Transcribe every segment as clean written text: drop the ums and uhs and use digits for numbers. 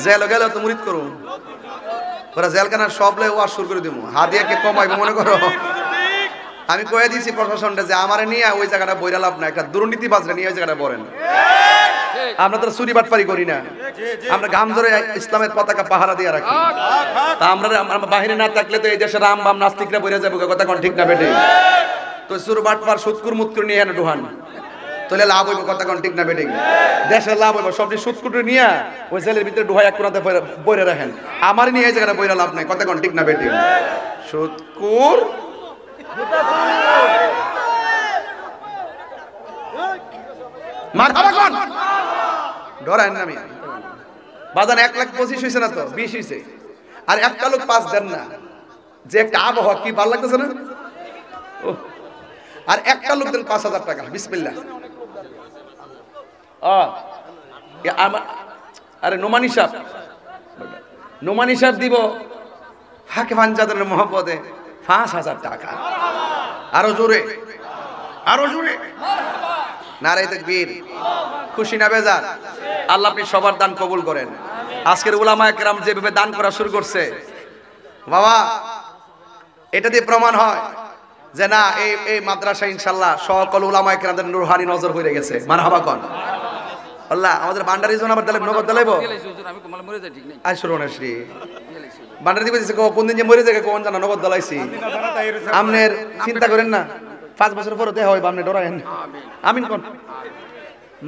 jail গেলে তো মুরিদ করুন ওরা জেলখানার সব লে ওয়াশ শুরু করে দিব হাদিয়া কে কমাইবে মনে করো আমি কয়ে দিয়েছি প্রশাসনটা যে আমারে নিয়ে ওই জায়গাটা বইরা লাভ না একটা দুর্নীতিবাজরা নিয়ে ওই জায়গাটা বলেন আমরা তো চুরি বাটপারি করি না আমরা গাম ধরে ইসলামের পতাকা পাহারা দিয়ে রাখি তা আমরা বাহিরে না থাকলে তো এই দেশে রাম বাম নাস্তিকরা বইরা যাবো কথা কোন ঠিক না বেটে তো চুর বাটপার সুৎকুর মুৎকুর নিয়ে এনে ঢুহান তাহলে লাভ হইব কথা কোন ঠিক না বেটে দেশের লাভ হইব সবটি সুৎকুর নিয়ে ওই জেলের ভিতরে ঢুহাই এক কোনাতে বইরা রাখেন আমার নিয়ে এই জায়গাটা বইরা লাভ নাই কথা কোন ঠিক না বেটে সুৎকুর মারহাবা কোন ডরায়েন না মিয়া বাজান 1,25,000 হইছে না তো 20 হইছে আর একটা লোক 5 দেন না যে একটা আবহাওয়া কি ভালো লাগতেছে না আর একটা লোক দেন 5,000 টাকা বিসমিল্লাহ আরে নোমানি সাহেব দিব ফাঁকে ফানজাদের মহব্বতে 5,000 টাকা আরো জোরে নারে তাকবীর খুশি না বেজার আল্লাহ আপনি সবার দান কবুল করেন আজকের উলামায়ে কেরাম যেভাবে দান করা শুরু করছে বাবা এটা দিয়ে প্রমাণ হয় যে না এই মাদ্রাসা ইনশাআল্লাহ সকল উলামায়ে কেরামদের নূরহানি নজর হয়ে গেছে মারহাবা কোন আল্লাহ আমাদের বান্ডারি জন আবার দালেব নগদ দালেব আমি কোমল মরে যাই ঠিক নাই আই শুরুন শ্রী বান্ডারি দিবে যে কোন দিন যে মরে যায় কোন জানা নগদ দালাইছি আমনের চিন্তা করেন না 5 বছর পরে দেখা হইব আপনি ডরায়েন আমিন কোন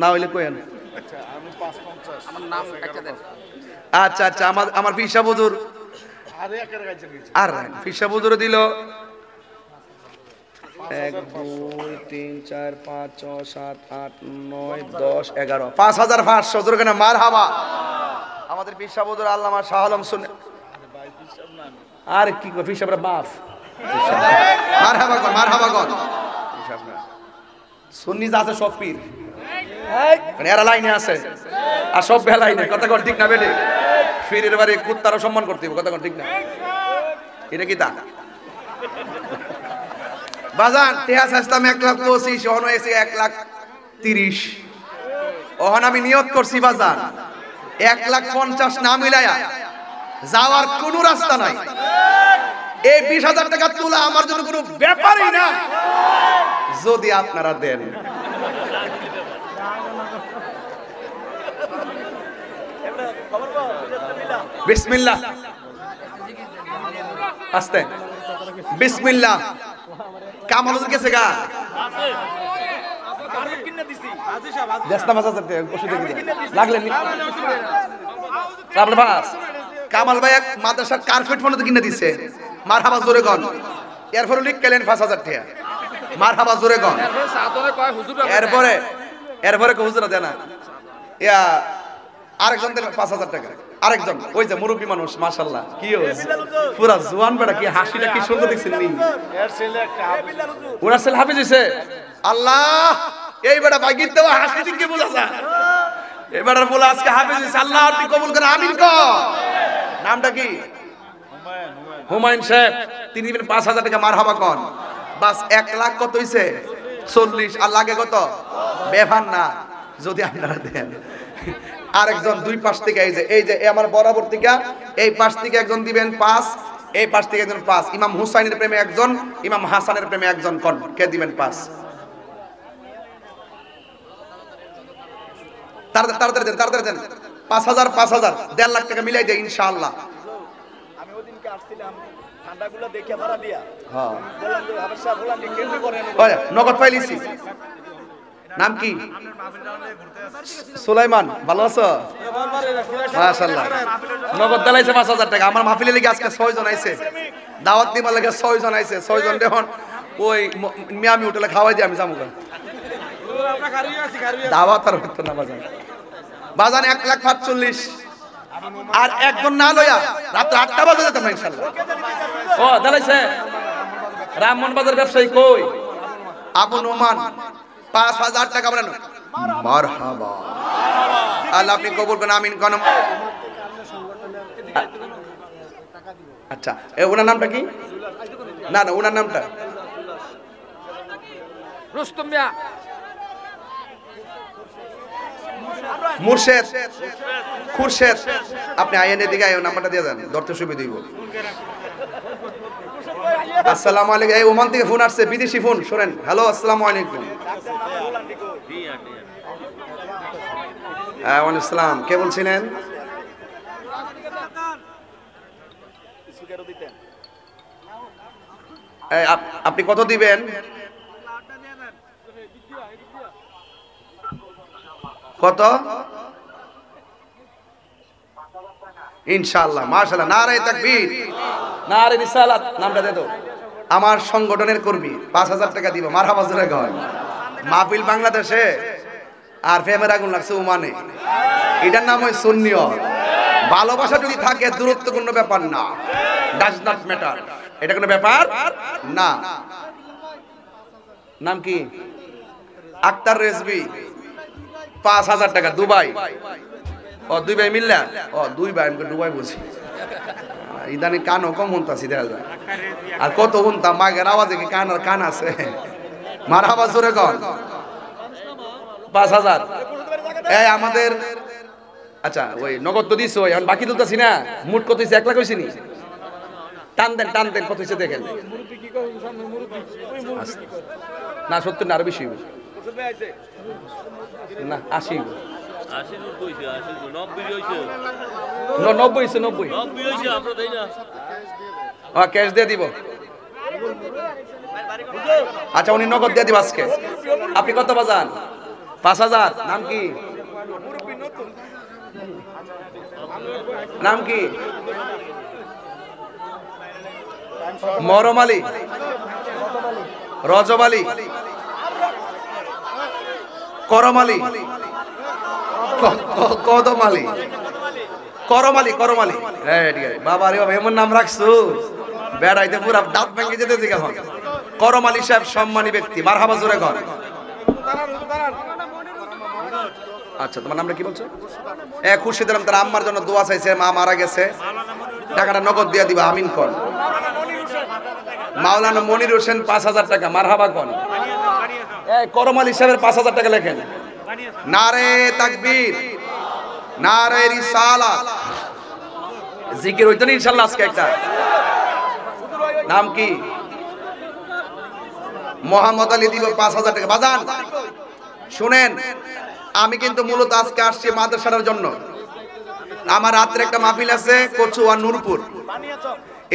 না হইলে কইেন আচ্ছা আমি 550 আমার নাম একটা দেন আচ্ছা আমার ফিসা বুজুর আরে একের গাইছে আর ফিসা বুজুর দিল 1 2 3 4 5 6 7 8 9 10 11 5500 জোরে কেন মারহাবা আমাদের ফিসা বুজুর আল্লামা শাহ আলম শুনে আরে ভাই ফিসাব না আর কি কই ফিসাবরা বাপ মারহাবা কোন ফিসাব না সুন্নি যা আছে সব পীর মানে এরা লাইনে আছে আর সব বেলাইনে কথা কোন ঠিক না বেটে ফিরের বাড়ি কুত্তারও সম্মান করতে হবে কথা কোন ঠিক না এটা কি তা বাজান তেহাস ইসলাম 1,25,000 ওহন হয়েছে 1,30,000 ওহন আমি নিয়ত করছি বাজান 1,50,000 না মিলায়া যাওয়ার কোনো রাস্তা নাই এই 20,000 টাকা তোলা আমার জন্য কোনো ব্যাপারই না যদি আপনারা দেন বিসমিল্লাহ আস্তে বিসমিল্লাহ কামাল হুজুর গেছে গা দেশটা মাছ আছে ওষুধ দেখি লাগলেন তারপরে বাস কামাল ভাই এক মাদ্রাসার কার্পেট ফোন তো কিনে দিছে মারহাবা জোরে গন এরপরে লিখ কেলেন 5,000 টাকা মারহাবা জোরে গন এরপরে হুজুরা দেনা ইয়া আরেকজন দেন 5,000 টাকা আরেকজন ওই যে মুরব্বী মানুষ মাশাআল্লাহ কি হইছে পুরা জওয়ান বেটা কি হাসিটা কি সুন্দর দেখছেন নি এর ছেলে একটা হাফেজ ওরা ছেলে হাফেজ হইছে আল্লাহ এই বেটা ভাগিত দেওয়া হাসি দিকে বোঝাছা এই বেটার বলা আজকে হাফেজ হইছে আল্লাহ আপনি কবুল করেন আমিন কর নামটা কি হুমায়ুন সাহেব তিনি দিবেন 5,000 টাকা মারহাবা কোন বাস 1 লাখ কত হইছে 40 আর লাগে কত বেফান না যদি আপনারা দেন আরেকজন দুই পাশ থেকে এই যে আমার বরাবর থেকে এই পাশ থেকে একজন দিবেন 5 এই পাশ থেকে একজন 5 ইমাম হুসাইনের প্রেমে একজন ইমাম হাসানের প্রেমে একজন কোন কে দিবেন 5 তাড়াতাড়ি দেন 5,000 1.5 লাখ টাকা মিলাই দেই ইনশাআল্লাহ আমি ওদিনকে আসছিলাম ঠান্ডাগুলো দেখে ভাড়া দিয়া হ্যাঁ বললাম যে হাবেশা বললাম যে কেমনে করেন ওরে নগদ পাইলিছি নাম কি সুলাইমান ভালো আছো মাশাআল্লাহ নগদ দালাইছে 5,000 টাকা আমার মাহফিলে লাগি আজকে 6 জন আইছে দাওয়াত দিবার লাগে 6 জন আইছে 6 জন দেখুন ওই মিয়ামি হোটেলে খাওয়াই দি আমি যামু আমরা খারিয়ে আছি দাওয়াত আর হতো না বাজান 1,45,000 আর একজন না লয়া রাত 8টা বাজে যেতাম না ইনশাআল্লাহ ও দালাইছে রামমোহন বাজার ব্যবসায়ী কই আবু নোমান 5,000 টাকা বলেন মারহাবা আল্লাহ আপনি কবুল করেন আমিন কোন আচ্ছা ওনার নামটা কি না ওনার নামটা রুস্তম মিয়া মুর্শেদ খুরশেদ আপনি আইএন এর দিকে আইও নাম্বারটা দিয়ে দেন ধরতে সুবিধা দিব আসসালামু আলাইকুম এই ওমান থেকে ফোন আসছে বিদেশি ফোন শুনেন হ্যালো আসসালামু আলাইকুম হ্যাঁ ওয়ালাইকুম আসসালাম কে বলছিলেন আপনি কত দিবেন কত ইনশাআল্লাহ মাশাআল্লাহ নারে তাকবীর নারে রিসালাত নামটা দে দাও আমার সংগঠনের কর্মী 5000 টাকা দিব মারহাবা জোরে কর মাহফিল বাংলাদেশে আর ফেমের আগুন লাগছে ওমানে এটার নাম হয় সুন্নিয়ত ভালোবাসা যদি থাকে দূরত্ব কোনো ব্যাপার না ডাজ নট ম্যাটার এটা কোনো ব্যাপার না নাম কি আক্তার রেজবি 5000 টাকা দুবাই ও দুই ভাই মিললা ও দুই ভাই আমি দুবাই বলছি ইদানি কানও কম শুনতাছি দেখা যায় আর কত শুনতাম মাগের আওয়াজে কি কান আর কান আছে মারহাবা জোরে কর 5000 এই আমাদের আচ্ছা ওই নগদ তো দিছো এখন বাকি তুলতাছি না মুট কত হইছে 1 লাখ হইছে নি টান দেন কত হইছে দেখেন মুরব্বি কি কয় সামনে মুরব্বি ওই মুরব্বি কি কয় না 70 না আরো বেশি হইছে না 80 ক্যাশ দিয়ে দিব আচ্ছা উনি নগদ দিয়ে দিব আজকে আপনি কত বাজান 5000 নাম কি নাম কি মরম আলী রজব আলী করম আলী কদম আলী করম আলী হ্যাঁ ঠিক আছে বাবা রে বাবা এমন নাম রাখছো বেড়াইতে পুরা দাঁত ভেঙে যেতেছি এখন করম আলী সাহেব সম্মানী ব্যক্তি মারহাবা জোরে কর আচ্ছা তোমার নামটা কি বলছো খুরশিদ আলম তার আম্মার জন্য দোয়া চাইছে মা মারা গেছে টাকাটা নগদ দিয়ে দিবা আমিন কর মাওলানা মনির হোসেন 5000 টাকা মারহাবা কর করম আলী সাহেবের 5000 টাকা লেখেন নারে তাকবীর নারে রিসালাত জিকির হইতো না ইনশাআল্লাহ আজকে একটা নাম কি মোহাম্মদ আলী দিব 5000 টাকা বাজান শুনেন আমি কিন্তু মূলত আজকে আসছি মাদ্রাসার জন্য আমার রাত্রে একটা মাহফিল আছে কচুয়া নূরপুর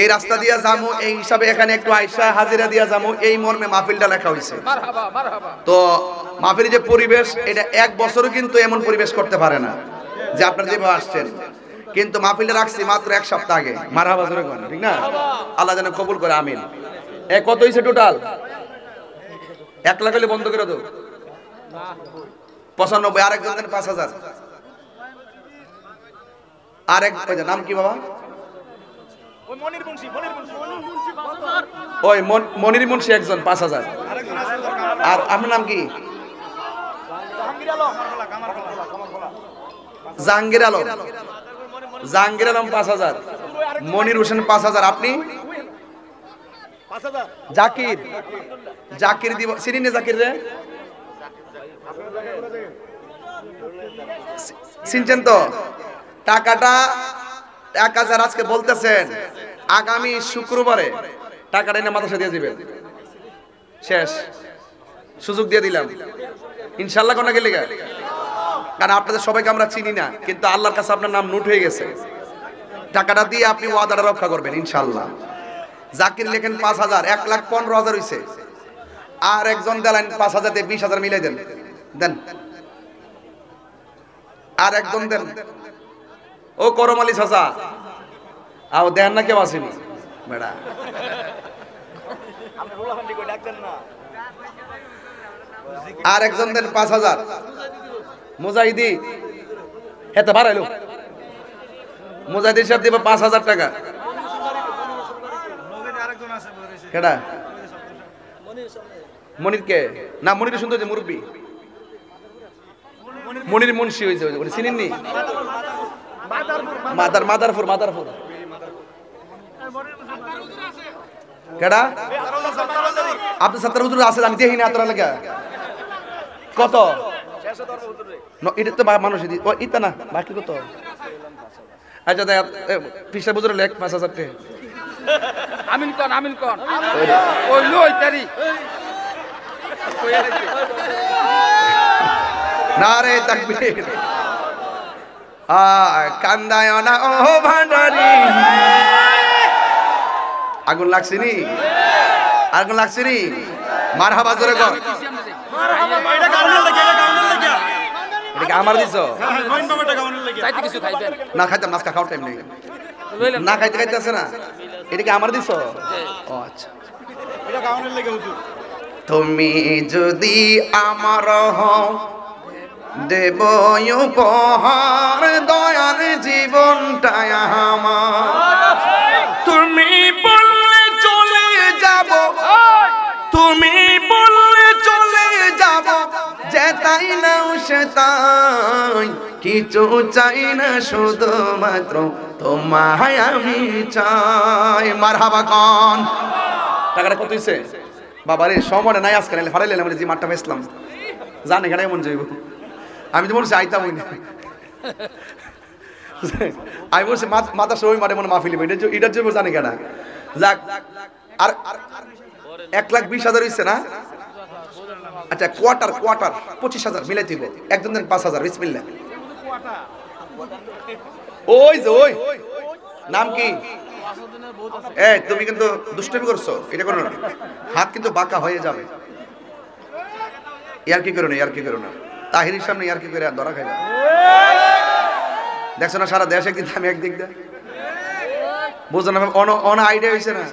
এই রাস্তা দিয়া যামু এই হিসাবে এখানে একটু আয়সা হাজিরা দিয়া যামু এই মর্মে মাহফিলটা লেখা হইছে তো মাহফিলের যে পরিবেশ এটা এক বছরও কিন্তু এমন পরিবেশ করতে পারে না যে আপনারা যেভাবে আসছেন কিন্তু মাহফিলে রাখছি মাত্র 1 সপ্তাহ আগে মারহাবা জোরে কোন ঠিক না আল্লাহ যেন কবুল করে আমিন কত হইছে টোটাল 1 লাখ হলে বন্ধ করে দাও 95 আরেকজন দেন 5000 আরেক নাম কি বাবা ওই মনির মুন্সি একজন 5000 আর আপনার নাম কি জাহাঙ্গীর আলম 5000 মনির হোসেন 5000 আপনি জাকির দিব চিনি না জাকির রে চিনছেন তো টাকাটা 1000 আজকে বলতেছেন আগামী শুক্রবারে টাকাটা এনে মাদ্রাসা দিয়ে দিবেন শেষ সুযোগ দিয়ে দিলাম ইনশাআল্লাহ কোন গেলে কারণ আপনাদের সবাইকে আমরা চিনি না কিন্তু আল্লাহর কাছে আপনার নাম নোট হয়ে গেছে টাকাটা দিয়ে আপনি ওয়াদাটা রক্ষা করবেন ইনশাআল্লাহ জাকির লেখেন 5000 1,15,000 হইছে আর একজন দিলেন 5000 তে 20000 মিলাই দেন আর একজন দেন ও করম আলী চাচা আও দেন না কেউ আসেনি বেড়া আর একজন দেন 5000 মুজাহিদি হেতে বাড়াইলো মুজাহিদি সাহেব দিব 5000 টাকা কেডা মনির কে না মনির সুন্দর যে মুরব্বি মনির মুন্সি হইছে ওই চিনেননি মাদারপুর কেডা আপনি 70 হুজুর আছে আমি দেখি না আপনারা লাগা কত এটা তো মানুষ ইতা না বাকি কত আচ্ছা দেখ পিসা বুঝলে লেখ 5,000 টাকা আমিন কন ওই লই তারি নারে তাকবীর কান্দায় না ও ভান্ডারি আগুন লাগছে নি আগুন লাগছে নি মারহাবা জোরে কর এটা গাউনের লাগে এটা কি আমার দিছো নয়ন বাবাটা গাউনের লাগে চাইতে কিছু খাইবেন না খাইতাম নাস্তা খাওয়ার টাইম নেই না খাইতে খাইতে আছে না এটা কি আমার দিছো ও আচ্ছা এটা গাউনের লাগে হুজুর তুমি যদি আমার হও দেব উপহার দয়ার জীবনটাই আমার তুমি বললে চলে যাব তুমি বললে চলে যাব যেতাই না সে তাই কিছু চাই না শুধুমাত্র তোমায় আমি চাই মারহাবা কোন টাকাটা কত হইছে বাবারে সময় নাই আজকে নাইলে হারাইলাম যে মাঠটা বেচলাম জানে কেন এমন যাইব আমি তো বলছি আইতাম না আমি বলছি মাথা সই মাঠে মনে মাহফিল এটার জন্য জানি কেনা যাক আর 1,20,000 হইছে না আচ্ছা কোয়ার্টার 25,000 মিলাই দিব একজনের 5,000 বিসমিল্লাহ ওই যে ওই নাম কি এই তুমি কিন্তু দুষ্টমি করছো এটা করো না হাত কিন্তু বাঁকা হয়ে যাবে ইয়ার কি করো না তাহিরির সামনে ইয়ার কি করে আর ধরা খাই না দেখছো না সারা দেশ একদিন আমি একদিক দে বুঝো না অন আইডিয়া হয়েছে না